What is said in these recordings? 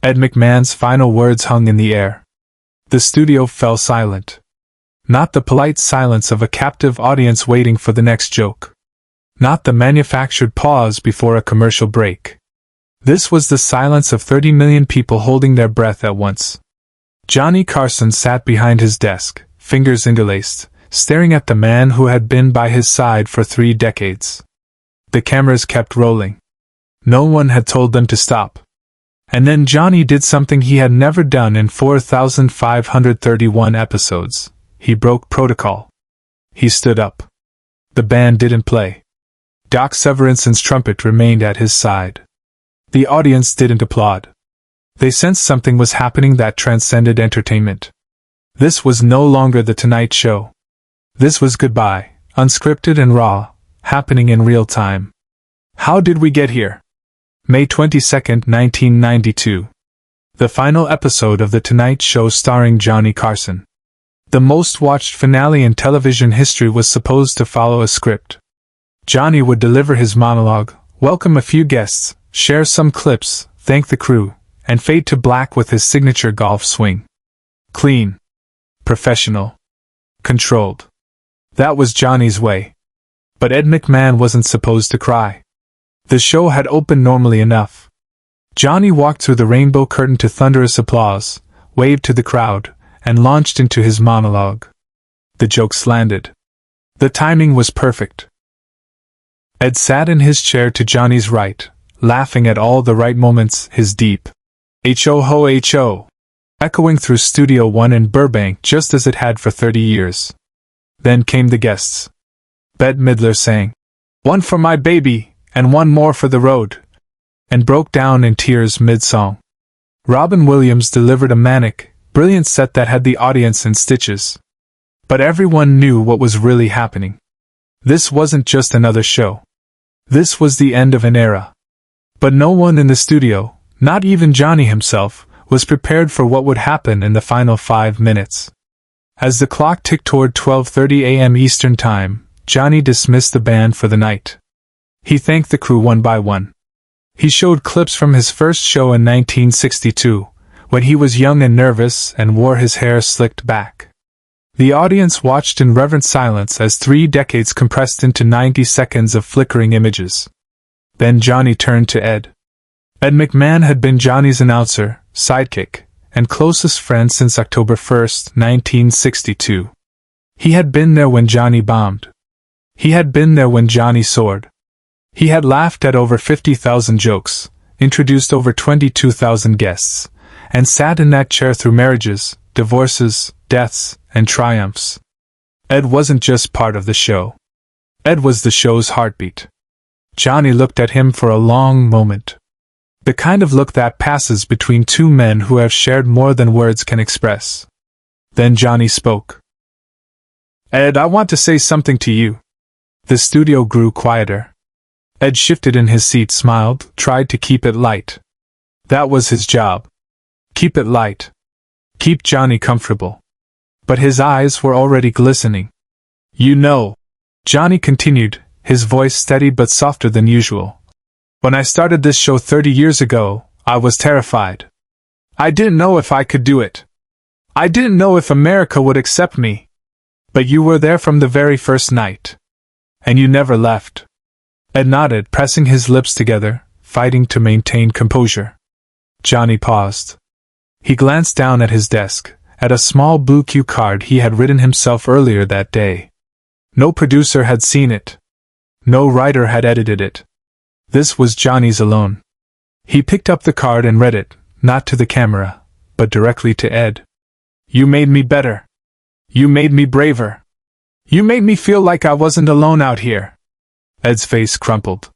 Ed McMahon's final words hung in the air. The studio fell silent. Not the polite silence of a captive audience waiting for the next joke. Not the manufactured pause before a commercial break. This was the silence of 30 million people holding their breath at once. Johnny Carson sat behind his desk, fingers interlaced, staring at the man who had been by his side for 3 decades. The cameras kept rolling. No one had told them to stop. And then Johnny did something he had never done in 4,531 episodes. He broke protocol. He stood up. The band didn't play. Doc Severinsen's trumpet remained at his side. The audience didn't applaud. They sensed something was happening that transcended entertainment. This was no longer The Tonight Show. This was goodbye, unscripted and raw, happening in real time. How did we get here? May 22, 1992. The final episode of The Tonight Show starring Johnny Carson. The most watched finale in television history was supposed to follow a script. Johnny would deliver his monologue, welcome a few guests, share some clips, thank the crew, and fade to black with his signature golf swing. Clean. Professional. Controlled. That was Johnny's way. But Ed McMahon wasn't supposed to cry. The show had opened normally enough. Johnny walked through the rainbow curtain to thunderous applause, waved to the crowd, and launched into his monologue. The jokes landed. The timing was perfect. Ed sat in his chair to Johnny's right, laughing at all the right moments, his deep Ho-ho-ho, echoing through Studio One in Burbank just as it had for 30 years. Then came the guests. Bette Midler sang, "One for my baby, and one more for the road," and broke down in tears mid-song. Robin Williams delivered a manic, brilliant set that had the audience in stitches. But everyone knew what was really happening. This wasn't just another show. This was the end of an era. But no one in the studio, not even Johnny himself, was prepared for what would happen in the final 5 minutes. As the clock ticked toward 12:30 a.m. Eastern Time, Johnny dismissed the band for the night. He thanked the crew one by one. He showed clips from his first show in 1962, when he was young and nervous and wore his hair slicked back. The audience watched in reverent silence as 3 decades compressed into 90 seconds of flickering images. Then Johnny turned to Ed. Ed McMahon had been Johnny's announcer, sidekick, and closest friend since October 1, 1962. He had been there when Johnny bombed. He had been there when Johnny soared. He had laughed at over 50,000 jokes, introduced over 22,000 guests, and sat in that chair through marriages, divorces, deaths, and triumphs. Ed wasn't just part of the show. Ed was the show's heartbeat. Johnny looked at him for a long moment. The kind of look that passes between 2 men who have shared more than words can express. Then Johnny spoke. "Ed, I want to say something to you." The studio grew quieter. Ed shifted in his seat, smiled, tried to keep it light. That was his job. Keep it light. Keep Johnny comfortable. But his eyes were already glistening. "You know," Johnny continued, his voice steady but softer than usual. "When I started this show 30 years ago, I was terrified. I didn't know if I could do it. I didn't know if America would accept me. But you were there from the very first night. And you never left." Ed nodded, pressing his lips together, fighting to maintain composure. Johnny paused. He glanced down at his desk, at a small blue cue card he had written himself earlier that day. No producer had seen it. No writer had edited it. This was Johnny's alone. He picked up the card and read it, not to the camera, but directly to Ed. "You made me better. You made me braver. You made me feel like I wasn't alone out here." Ed's face crumpled.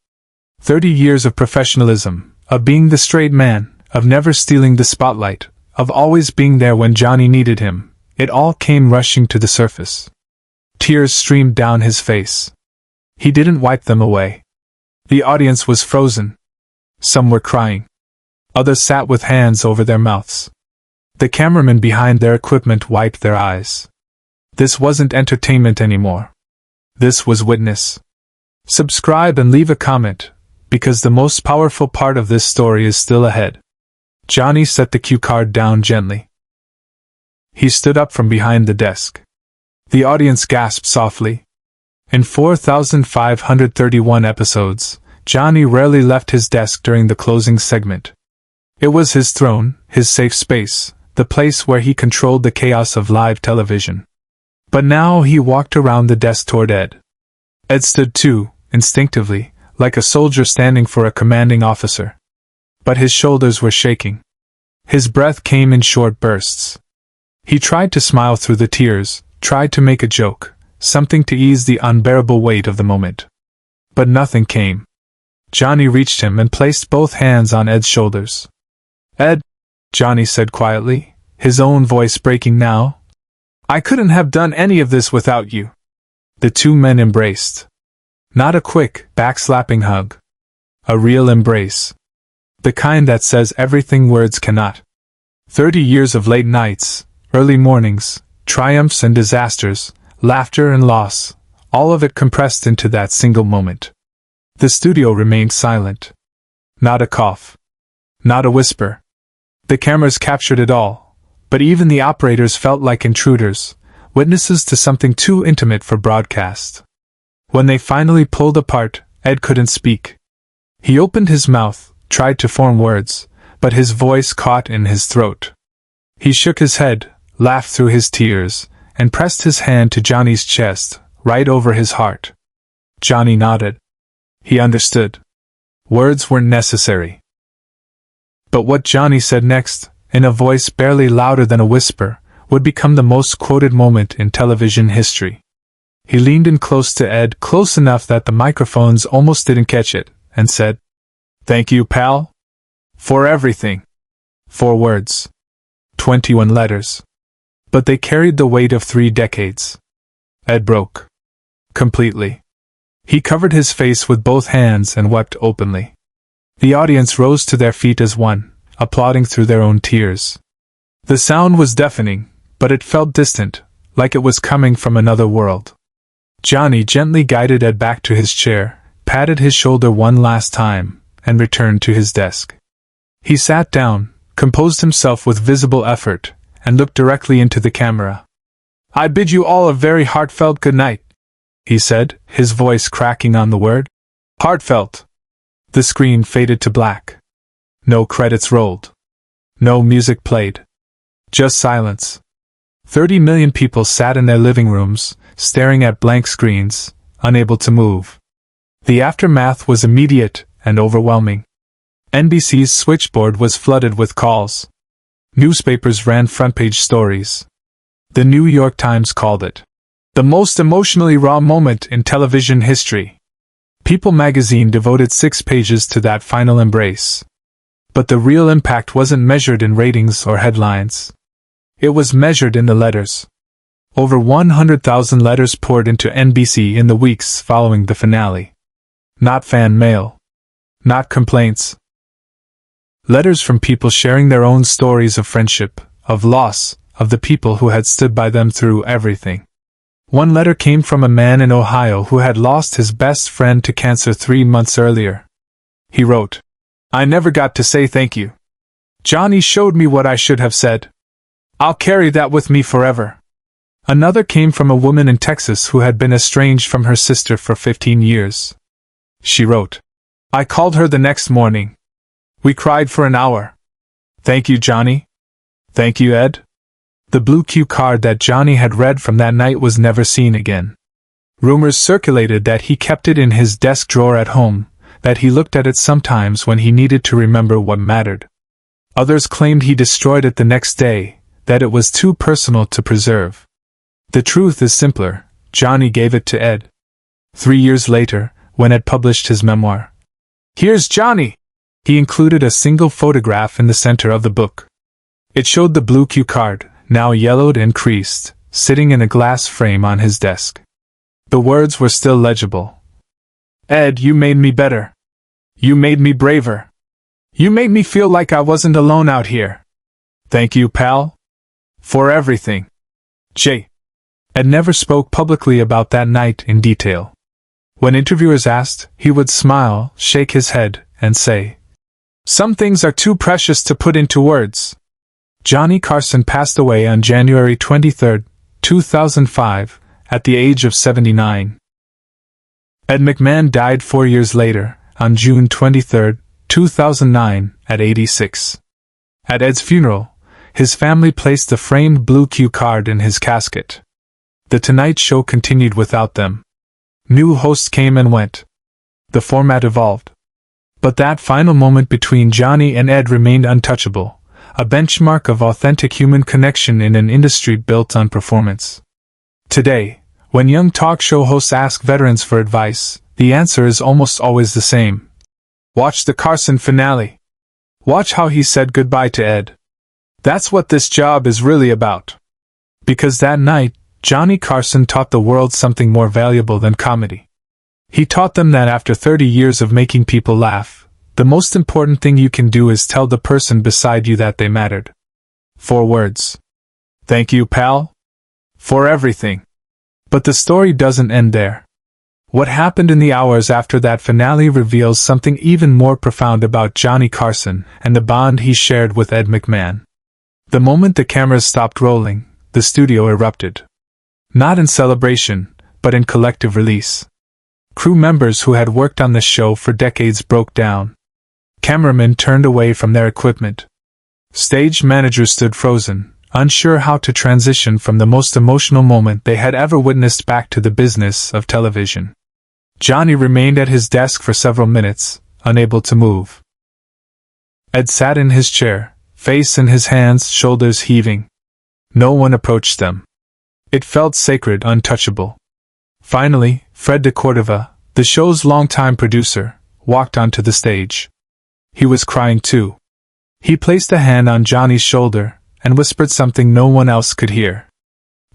30 years of professionalism, of being the straight man, of never stealing the spotlight, of always being there when Johnny needed him, it all came rushing to the surface. Tears streamed down his face. He didn't wipe them away. The audience was frozen. Some were crying. Others sat with hands over their mouths. The cameramen behind their equipment wiped their eyes. This wasn't entertainment anymore. This was witness. Subscribe and leave a comment, because the most powerful part of this story is still ahead. Johnny set the cue card down gently. He stood up from behind the desk. The audience gasped softly. In 4,531 episodes, Johnny rarely left his desk during the closing segment. It was his throne, his safe space, the place where he controlled the chaos of live television. But now he walked around the desk toward Ed. Ed stood too, instinctively, like a soldier standing for a commanding officer. But his shoulders were shaking. His breath came in short bursts. He tried to smile through the tears, tried to make a joke, something to ease the unbearable weight of the moment. But nothing came. Johnny reached him and placed both hands on Ed's shoulders. "Ed," Johnny said quietly, his own voice breaking now, "I couldn't have done any of this without you." The two men embraced. Not a quick, backslapping hug. A real embrace. The kind that says everything words cannot. 30 years of late nights, early mornings, triumphs and disasters, laughter and loss, all of it compressed into that single moment. The studio remained silent. Not a cough. Not a whisper. The cameras captured it all, but even the operators felt like intruders, witnesses to something too intimate for broadcast. When they finally pulled apart, Ed couldn't speak. He opened his mouth, tried to form words, but his voice caught in his throat. He shook his head, laughed through his tears, and pressed his hand to Johnny's chest, right over his heart. Johnny nodded. He understood. Words weren't necessary. But what Johnny said next, in a voice barely louder than a whisper, would become the most quoted moment in television history. He leaned in close to Ed, close enough that the microphones almost didn't catch it, and said, "Thank you, pal. For everything." 4 words. 21 letters. But they carried the weight of 3 decades. Ed broke. Completely. He covered his face with both hands and wept openly. The audience rose to their feet as one, applauding through their own tears. The sound was deafening, but it felt distant, like it was coming from another world. Johnny gently guided Ed back to his chair, patted his shoulder one last time, and returned to his desk. He sat down, composed himself with visible effort, and looked directly into the camera. "I bid you all a very heartfelt good night," he said, his voice cracking on the word. Heartfelt. The screen faded to black. No credits rolled. No music played. Just silence. 30 million people sat in their living rooms, staring at blank screens, unable to move. The aftermath was immediate and overwhelming. NBC's switchboard was flooded with calls. Newspapers ran front-page stories. The New York Times called it the most emotionally raw moment in television history. People magazine devoted 6 pages to that final embrace. But the real impact wasn't measured in ratings or headlines. It was measured in the letters. Over 100,000 letters poured into NBC in the weeks following the finale. Not fan mail. Not complaints. Letters from people sharing their own stories of friendship, of loss, of the people who had stood by them through everything. One letter came from a man in Ohio who had lost his best friend to cancer 3 months earlier. He wrote, "I never got to say thank you. Johnny showed me what I should have said. I'll carry that with me forever." Another came from a woman in Texas who had been estranged from her sister for 15 years. She wrote, "I called her the next morning. We cried for an hour. Thank you, Johnny. Thank you, Ed." The blue cue card that Johnny had read from that night was never seen again. Rumors circulated that he kept it in his desk drawer at home, that he looked at it sometimes when he needed to remember what mattered. Others claimed he destroyed it the next day, that it was too personal to preserve. The truth is simpler. Johnny gave it to Ed. 3 years later, when Ed published his memoir, "Here's Johnny!" he included a single photograph in the center of the book. It showed the blue cue card, now yellowed and creased, sitting in a glass frame on his desk. The words were still legible. "Ed, you made me better. You made me braver. You made me feel like I wasn't alone out here. Thank you, pal. For everything. J." Ed never spoke publicly about that night in detail. When interviewers asked, he would smile, shake his head, and say, Some things are too precious to put into words. Johnny Carson passed away on January 23, 2005, at the age of 79. Ed McMahon died 4 years later, on June 23, 2009, at 86. At Ed's funeral, his family placed a framed blue cue card in his casket. The Tonight Show continued without them. New hosts came and went. The format evolved. But that final moment between Johnny and Ed remained untouchable, a benchmark of authentic human connection in an industry built on performance. Today, when young talk show hosts ask veterans for advice, the answer is almost always the same. Watch the Carson finale. Watch how he said goodbye to Ed. That's what this job is really about. Because that night, Johnny Carson taught the world something more valuable than comedy. He taught them that after 30 years of making people laugh, the most important thing you can do is tell the person beside you that they mattered. 4 words. Thank you, pal. For everything. But the story doesn't end there. What happened in the hours after that finale reveals something even more profound about Johnny Carson and the bond he shared with Ed McMahon. The moment the cameras stopped rolling, the studio erupted. Not in celebration, but in collective release. Crew members who had worked on the show for decades broke down. Cameramen turned away from their equipment. Stage managers stood frozen, unsure how to transition from the most emotional moment they had ever witnessed back to the business of television. Johnny remained at his desk for several minutes, unable to move. Ed sat in his chair, face in his hands, shoulders heaving. No one approached them. It felt sacred, untouchable. Finally, Fred de Cordova, the show's longtime producer, walked onto the stage. He was crying too. He placed a hand on Johnny's shoulder and whispered something no one else could hear.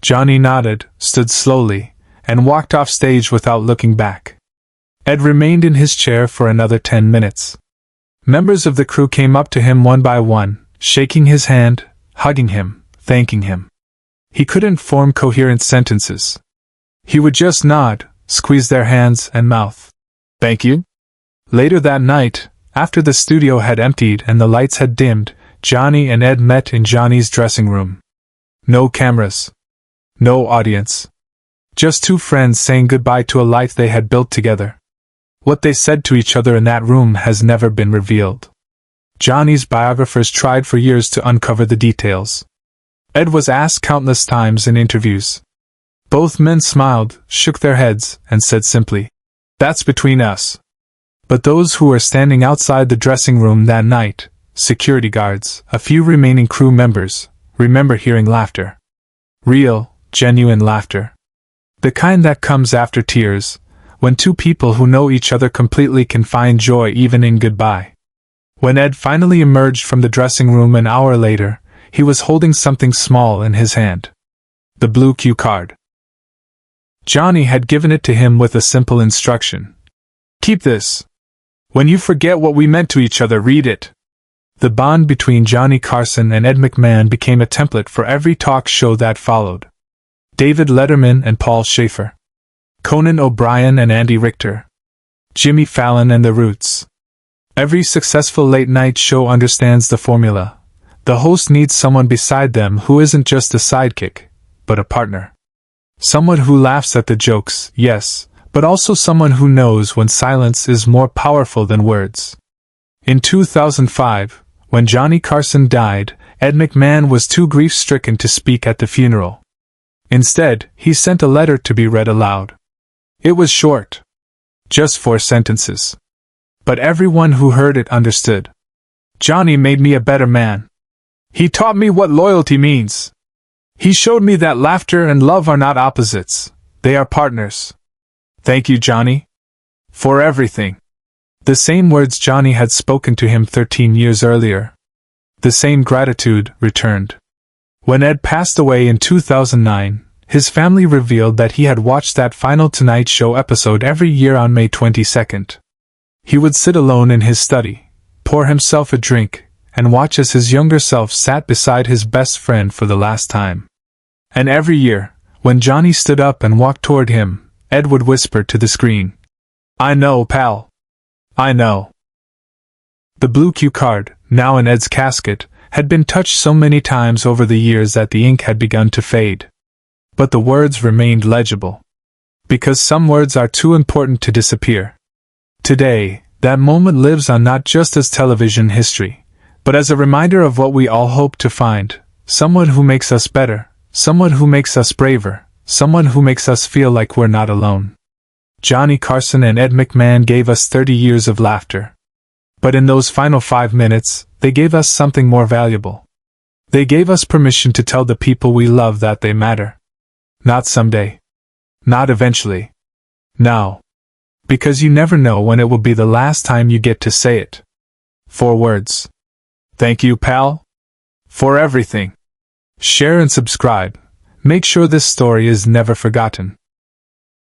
Johnny nodded, stood slowly, and walked off stage without looking back. Ed remained in his chair for another 10 minutes. Members of the crew came up to him one by one, shaking his hand, hugging him, thanking him. He couldn't form coherent sentences. He would just nod, squeeze their hands and mouth. Thank you? Later that night, after the studio had emptied and the lights had dimmed, Johnny and Ed met in Johnny's dressing room. No cameras. No audience. Just 2 friends saying goodbye to a life they had built together. What they said to each other in that room has never been revealed. Johnny's biographers tried for years to uncover the details. Ed was asked countless times in interviews. Both men smiled, shook their heads, and said simply, "That's between us." But those who were standing outside the dressing room that night, security guards, a few remaining crew members, remember hearing laughter. Real, genuine laughter. The kind that comes after tears, when 2 people who know each other completely can find joy even in goodbye. When Ed finally emerged from the dressing room an hour later, he was holding something small in his hand. The blue cue card. Johnny had given it to him with a simple instruction. Keep this. When you forget what we meant to each other, read it. The bond between Johnny Carson and Ed McMahon became a template for every talk show that followed. David Letterman and Paul Schaefer. Conan O'Brien and Andy Richter. Jimmy Fallon and The Roots. Every successful late-night show understands the formula. The host needs someone beside them who isn't just a sidekick, but a partner. Someone who laughs at the jokes, yes, but also someone who knows when silence is more powerful than words. In 2005, when Johnny Carson died, Ed McMahon was too grief-stricken to speak at the funeral. Instead, he sent a letter to be read aloud. It was short. Just 4 sentences. But everyone who heard it understood. Johnny made me a better man. He taught me what loyalty means. He showed me that laughter and love are not opposites, they are partners. Thank you, Johnny. For everything. The same words Johnny had spoken to him 13 years earlier. The same gratitude returned. When Ed passed away in 2009, his family revealed that he had watched that final Tonight Show episode every year on May 22nd. He would sit alone in his study, pour himself a drink, and watch as his younger self sat beside his best friend for the last time. And every year, when Johnny stood up and walked toward him, Ed would whisper to the screen, "I know, pal. I know." The blue cue card, now in Ed's casket, had been touched so many times over the years that the ink had begun to fade. But the words remained legible. Because some words are too important to disappear. Today, that moment lives on not just as television history, but as a reminder of what we all hope to find: someone who makes us better, someone who makes us braver, someone who makes us feel like we're not alone. Johnny Carson and Ed McMahon gave us 30 years of laughter. But in those final 5 minutes, they gave us something more valuable. They gave us permission to tell the people we love that they matter. Not someday. Not eventually. Now. Because you never know when it will be the last time you get to say it. 4 words. Thank you, pal. For everything. Share and subscribe. Make sure this story is never forgotten.